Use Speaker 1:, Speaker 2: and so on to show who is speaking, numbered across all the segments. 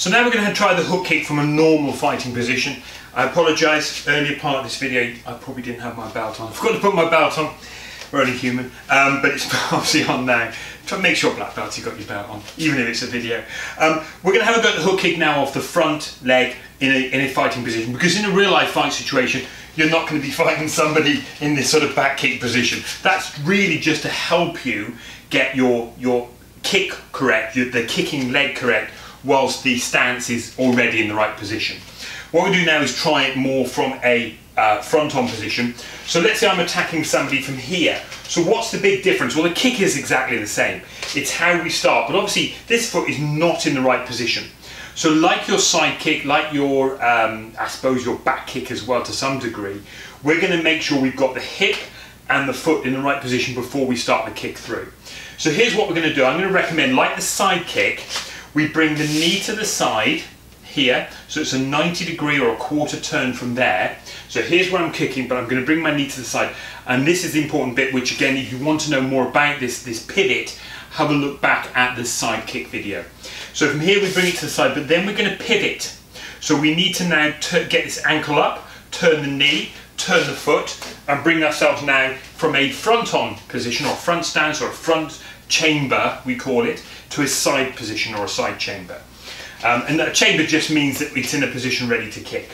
Speaker 1: So now we're going to try the hook kick from a normal fighting position. I apologise, earlier part of this video I probably didn't have my belt on. I forgot to put my belt on. We're only human, but it's obviously on now. Try to make sure, black belt, you've got your belt on, even if it's a video. We're going to have a go at the hook kick now off the front leg in a fighting position, because in a real life fight situation you're not going to be fighting somebody in this sort of back kick position. That's really just to help you get your kick correct, the kicking leg correct, whilst the stance is already in the right position. What we do now is try it more from a front-on position. So let's say I'm attacking somebody from here. So what's the big difference? Well, the kick is exactly the same. It's how we start, but obviously this foot is not in the right position. So like your side kick, like your, I suppose your back kick as well to some degree, we're going to make sure we've got the hip and the foot in the right position before we start the kick through. So here's what we're going to do. I'm going to recommend, like the side kick, we bring the knee to the side here, so it's a 90 degree or a quarter turn from there. So here's where I'm kicking, but I'm going to bring my knee to the side, and this is the important bit, which again, if you want to know more about this pivot, have a look back at the side kick video. So from here we bring it to the side, but then we're going to pivot. So we need to now get this ankle up, turn the knee, turn the foot, and bring ourselves now from a front-on position or front stance or a front chamber, we call it, to a side position or a side chamber. And that chamber just means that it's in a position ready to kick.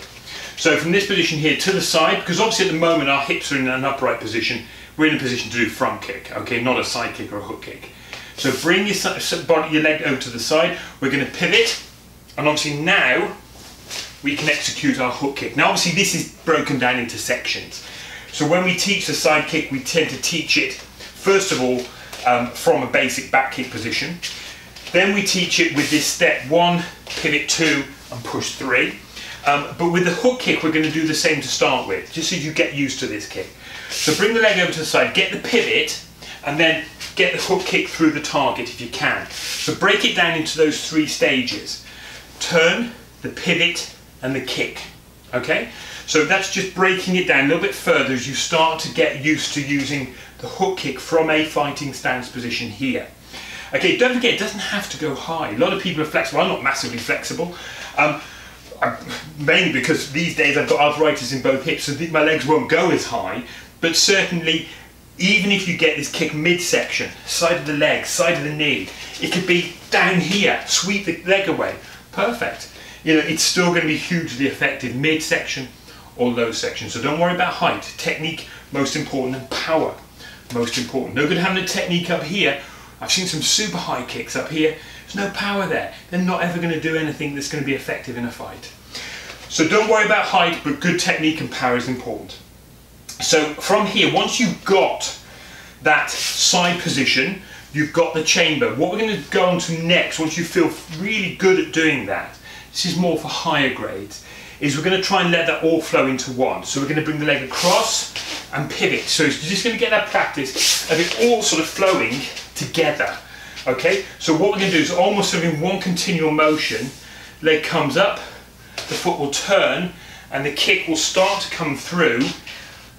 Speaker 1: So from this position here to the side, because obviously at the moment our hips are in an upright position, we're in a position to do front kick, okay, not a side kick or a hook kick. So bring your leg over to the side, we're going to pivot, and obviously now we can execute our hook kick. Now obviously this is broken down into sections. So when we teach the side kick, we tend to teach it, first of all, from a basic back kick position. Then we teach it with this step 1, pivot 2, and push 3. But with the hook kick, we're going to do the same to start with, just so you get used to this kick. So bring the leg over to the side, get the pivot, and then get the hook kick through the target if you can. So break it down into those 3 stages. Turn, the pivot, and the kick. Okay? So that's just breaking it down a little bit further as you start to get used to using the hook kick from a fighting stance position here. Okay, don't forget, it doesn't have to go high. A lot of people are flexible. I'm not massively flexible. Mainly because these days I've got arthritis in both hips, so my legs won't go as high. But certainly, even if you get this kick midsection, side of the leg, side of the knee, it could be down here, sweep the leg away. Perfect. You know, it's still going to be hugely effective midsection or low section. So don't worry about height. Technique, most important, and power, most important. No good having a technique up here. I've seen some super high kicks up here. There's no power there. They're not ever going to do anything that's going to be effective in a fight. So don't worry about height, but good technique and power is important. So from here, once you've got that side position, you've got the chamber. What we're going to go on to next, once you feel really good at doing that, this is more for higher grades, is we're going to try and let that all flow into one. So we're going to bring the leg across and pivot. So you're just going to get that practice of it all sort of flowing together. Okay, so what we're going to do is almost sort of in one continual motion, leg comes up, the foot will turn, and the kick will start to come through,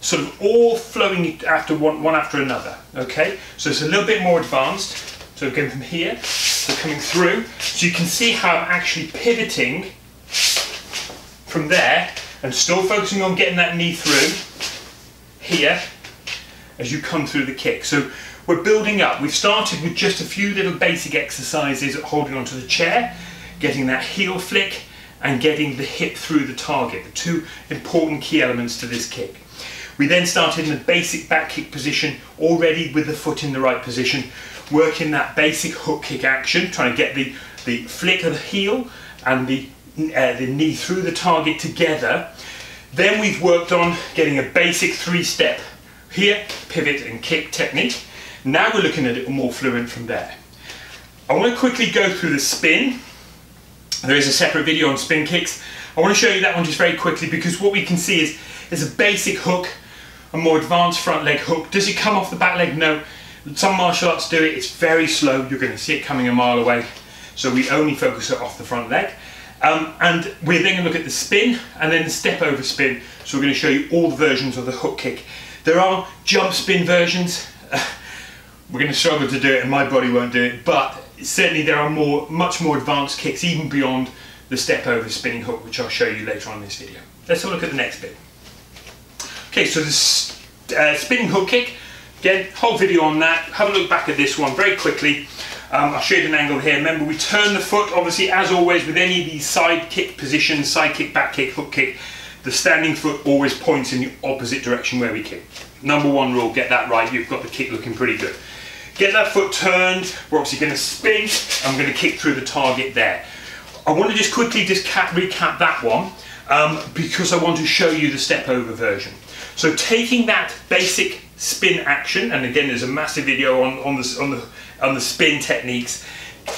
Speaker 1: sort of all flowing after one after another. Okay, so it's a little bit more advanced. So going from here, so coming through, so you can see how I'm actually pivoting from there and still focusing on getting that knee through here as you come through the kick. So we're building up. We've started with just a few little basic exercises of holding onto the chair, getting that heel flick, and getting the hip through the target, the 2 important key elements to this kick. We then started in the basic back kick position, already with the foot in the right position, working that basic hook kick action, trying to get the flick of the heel and the knee through the target together. Then we've worked on getting a basic 3-step here, pivot and kick technique. Now we're looking at it more fluent from there. I want to quickly go through the spin. There is a separate video on spin kicks. I want to show you that one just very quickly, because what we can see is there's a basic hook, a more advanced front leg hook. Does it come off the back leg? No. Some martial arts do it. It's very slow. You're going to see it coming a mile away. So we only focus it off the front leg. And we're then going to look at the spin and then the step over spin. So we're going to show you all the versions of the hook kick. There are jump spin versions. We're going to struggle to do it and my body won't do it, but certainly there are much more advanced kicks, even beyond the step over spinning hook, which I'll show you later on in this video. Let's have a look at the next bit. Okay, so the spinning hook kick, again, whole video on that. Have a look back at this one very quickly. I'll show you an angle here. Remember, we turn the foot, obviously, as always, with any of these side kick positions, side kick, back kick, hook kick, the standing foot always points in the opposite direction where we kick. Number one rule, get that right, you've got the kick looking pretty good. Get that foot turned, we're obviously going to spin, I'm going to kick through the target there. I want to just quickly recap that one, because I want to show you the step over version. So taking that basic spin action, and again there's a massive video on the spin techniques,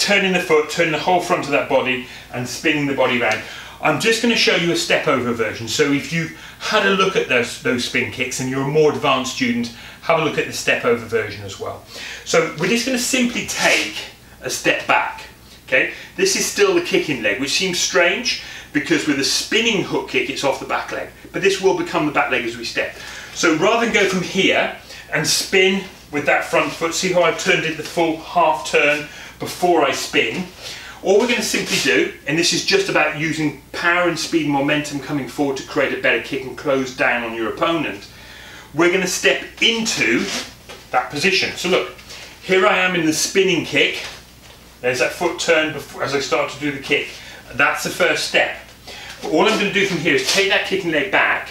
Speaker 1: turning the foot, turning the whole front of that body and spinning the body around. I'm just going to show you a step over version. So if you've had a look at those spin kicks and you're a more advanced student, have a look at the step over version as well. So we're just going to simply take a step back. Okay, this is still the kicking leg, which seems strange because with a spinning hook kick it's off the back leg, but this will become the back leg as we step. So rather than go from here and spin with that front foot, see how I've turned it the full half turn before I spin. All we're going to simply do, and this is just about using power and speed and momentum coming forward to create a better kick and close down on your opponent, we're going to step into that position. So look, here I am in the spinning kick. There's that foot turn before, as I start to do the kick. That's the first step. But all I'm going to do from here is take that kicking leg back.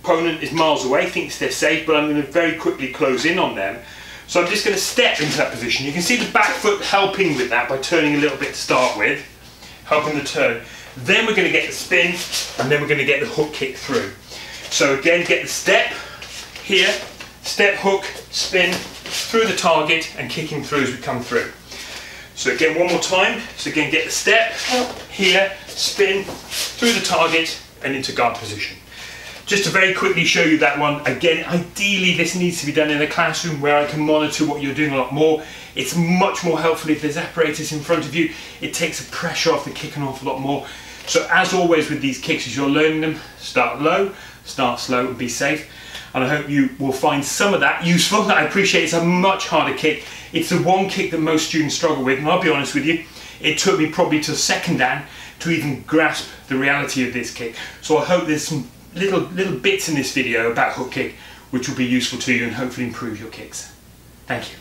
Speaker 1: Opponent is miles away, thinks they're safe, but I'm going to very quickly close in on them. So I'm just going to step into that position. You can see the back foot helping with that by turning a little bit to start with, helping the turn. Then we're going to get the spin, and then we're going to get the hook kick through. So again, get the step here, step, hook, spin, through the target, and kicking through as we come through. So again, one more time. So again, get the step here, spin, through the target, and into guard position. Just to very quickly show you that one, again, ideally this needs to be done in a classroom where I can monitor what you're doing a lot more. It's much more helpful if there's apparatus in front of you. It takes the pressure off the kick an awful lot more. So as always with these kicks, as you're learning them, start low, start slow, and be safe. And I hope you will find some of that useful. I appreciate it's a much harder kick. It's the one kick that most students struggle with, and I'll be honest with you, it took me probably till second dan to even grasp the reality of this kick. So I hope there's some little bits in this video about hook kick which will be useful to you and hopefully improve your kicks. Thank you.